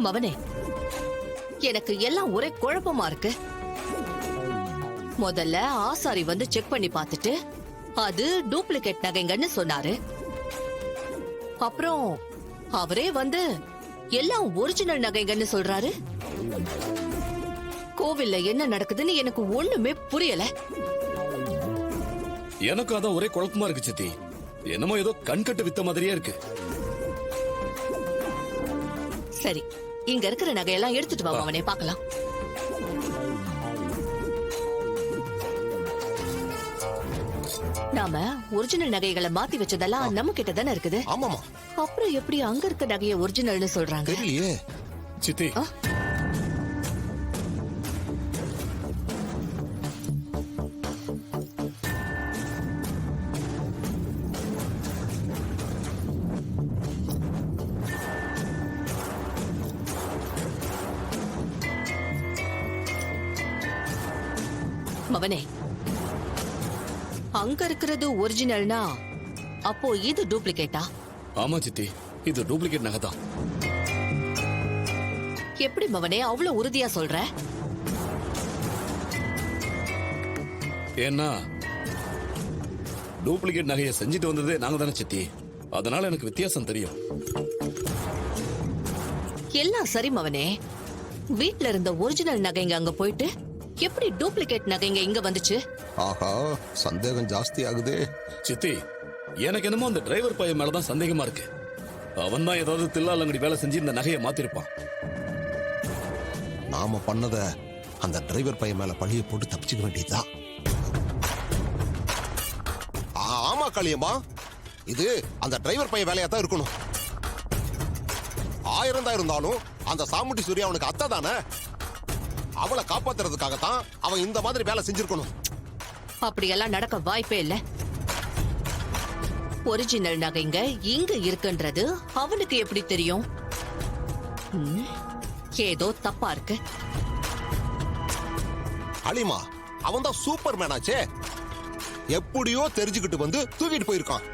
மவனே, எனக்கு எல்லாம் ஒரே குழப்பமா இருக்கு. முதல்ல ஆசாரி வந்து செக் பண்ணி பார்த்துட்டு அது டூப்ளிகேட் நகைங்கன்னு சொன்னாரு. அப்புறம் அவரே வந்து எல்லாம் ஒரிஜினல் நகைங்கன்னு சொல்றாரு. கோவில்ல என்ன நடக்குதுன்னு எனக்கு ஒண்ணுமே புரியல. எனக்கு அதான் ஒரே குழப்பமா இருக்கு சித்தி. என்னமோ ஏதோ கண்கட்டு வித்த மாதிரியே இருக்கு. சரி, இங்க இருக்கிற நகையெல்லாம் எடுத்துட்டு வா அவனே பார்க்கலாம். நாம ஒரிஜினல் நகைகளை மாத்தி வச்சதெல்லாம் நம்ம கிட்ட தானே இருக்குது. ஆமாமா. அப்புறம் எப்படி அங்க இருக்க நகையை ஒரிஜினல்னு சொல்றாங்க? தெரியலையே சித்தி. மவனே, அங்க இருக்கிறது ஒரிஜினல்னா அப்போ இது டூப்ளிகேட்டா? ஆமா சித்தி, இது டூப்ளிகேட் நகை தான். எப்படி மவனே அவ்வளவு உறுதியா சொல்ற? ஏன்னா டூப்ளிகேட் நகையை செஞ்சுட்டு வந்ததே நாங்க தானே சித்தி. அதனால எனக்கு வித்தியாசம் தெரியும். எல்லாம் சரி மவனே, வீட்ல இருந்த ஒரிஜினல் நகைங்க அங்க போயிட்டு எப்படி டூப்ளிகேட் நகைங்க இங்க வந்துச்சு? ஆஹா, சந்தேகம் ஜாஸ்தி ஆகுதே. சித்தி, எனக்கு என்னமோ அந்த டிரைவர் பையன் மேலதான் சந்தேகமா இருக்கு. அவன் தான் ஏதாவது தில்லாலங்கடி வேலை செஞ்சு இந்த நகையை மாத்திருப்பான். நாம பண்ணத அந்த டிரைவர் பையன் மேல பழிய போட்டு தப்பிச்சுக்க வேண்டியதுதான். ஆமா காளியம்மா, இது அந்த டிரைவர் பையன் வேலையா தான் இருக்கணும். 1000 தான் இருந்தாலும் அந்த சாமுண்டி சூர்யா அவனுக்கு அத்தை தானே. அவளை காப்பாத்துறதுக்காகத்தான் அவன் இந்த மாதிரி வேலை செஞ்சிருக்கணும். அப்படியெல்லாம் நடக்க வாய்ப்பே இல்ல. ஒரிஜினல் நகைங்க இங்க இருக்குன்றது அவனுக்கு எப்படி தெரியும்? ஏதோ தப்பா இருக்கு. அலிமா, அவன் தான் சூப்பர் மேனாச்சே. எப்படியோ தெரிஞ்சுக்கிட்டு வந்து தூக்கிட்டு போயிருக்கான்.